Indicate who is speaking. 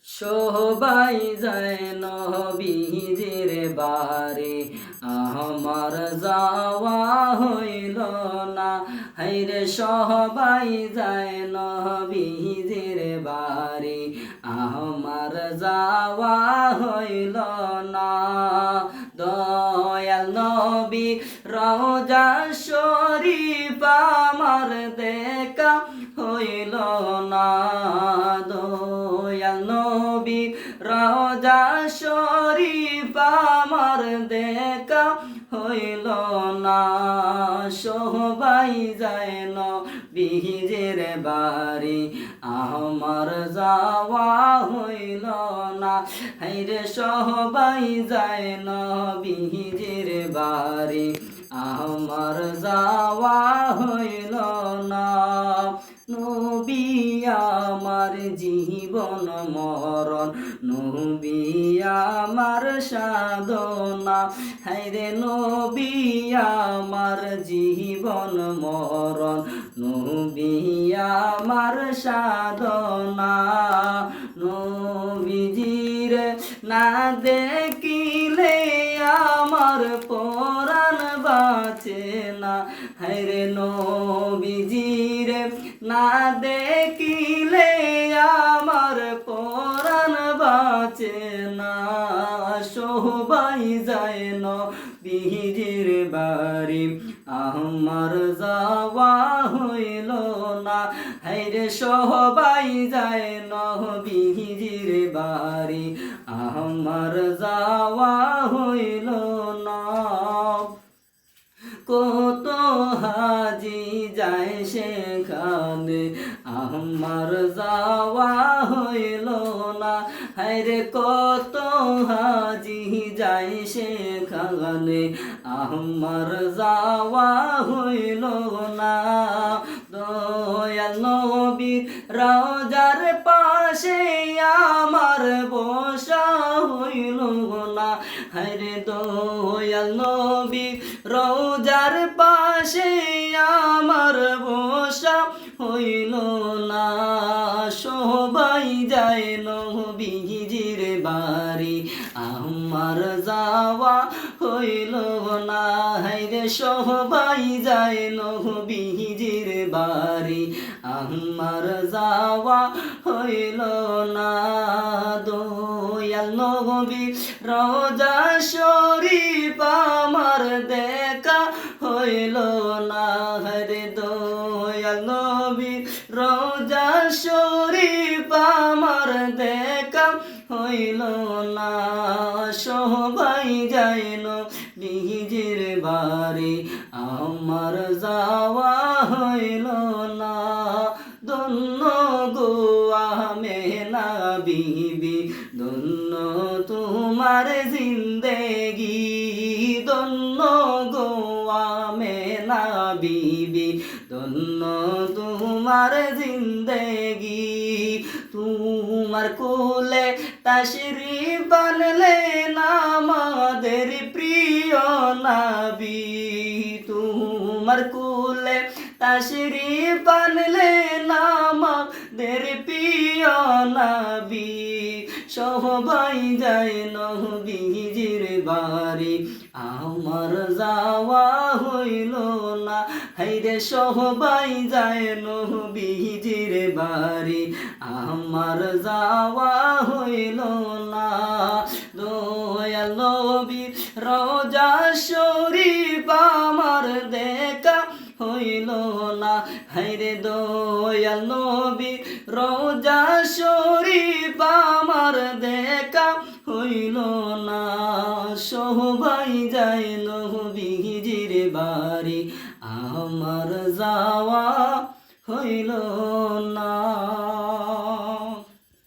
Speaker 1: সবাই যায় নবীজির বাড়ি, আমার যাওয়া হইল না। হাইরে সবাই যায় নবীজির বাড়ি, আমার যাওয়া হইল না। দয়াল নবী রওজা শরীফ আমার দেখা হইল না। দয়াল নবী রওজা শরীফ আমার দেখা হইল না। সবাই যায় নবীজির বাড়ি, আমার যাওয়া হইল না। হাইরে সবাই যায় নবীজির বাড়ি, আমার যাওয়া হইল না। নবী আমার জীবন মরণ, নবী আমার সাধনা। হায়রে নবী আমার জীবন মরণ, নবী আমার সাধনা। নবীজির না দেখিলে আমার পরাণ বাঁচে না। হায়রে নবীজির না দেখিলে আমার পরাণ বাঁচে না। সবাই যায় নবীজির বাড়ি, আমার যাওয়া হইল না। হায়রে সবাই যায় নবীজির বাড়ি, আমার যাওয়া হইল না। কত হাজি যায় সেখানে, আমার যাওয়া হইল না। হায়রে কত হাজি যায় সেখানে, আমার যাওয়া হইল না। দয়াল নবীর রওজার পাশে আমার বসা হইল না। হায়রে দয়াল নবীর রওজার পাশে আমার বসা হইল না। সবাই যায় নবীজির বাড়ি, আমার যাওয়া হইল না। হায়রে সবাই যায় নবীজির বাড়ি, আমার যাওয়া হইল না। দয়াল নবীর রওজা শরীফ আমার দেখা হইল না। হরে দয়াল নবীর রওজা শরীফ আমার দেখা হইল না। সবাই যায় নবীজির বাড়ি, আমার যাওয়া হইল না। ধন্য গো আমেনা বিবি, ধন্য তোমার জিন্দেগি। ধন্য গো আমেনা বিবি, ধন্য তোমার জিন্দেগি। তোমার কোলে তাশরীফ আনলেন আমাদের প্রিয় নবী। তোমার কোলে তাশরীফ আনলেন আমাদের প্রিয় নবী। সবাই যায় নবীজির বাড়ি, আমার যাওয়া হইল না। হায়রে সবাই যায় নবীজির বাড়ি, আমার যাওয়া হইল না। দয়াল নবীর রওজা শরীফ আমার দেখা হইল না। হায়রে দয়াল নবীর রওজা শরীফ আমার দেখা হইল না। সবাই যায় নবীজির বাড়ি, আমার যাওয়া হইল না।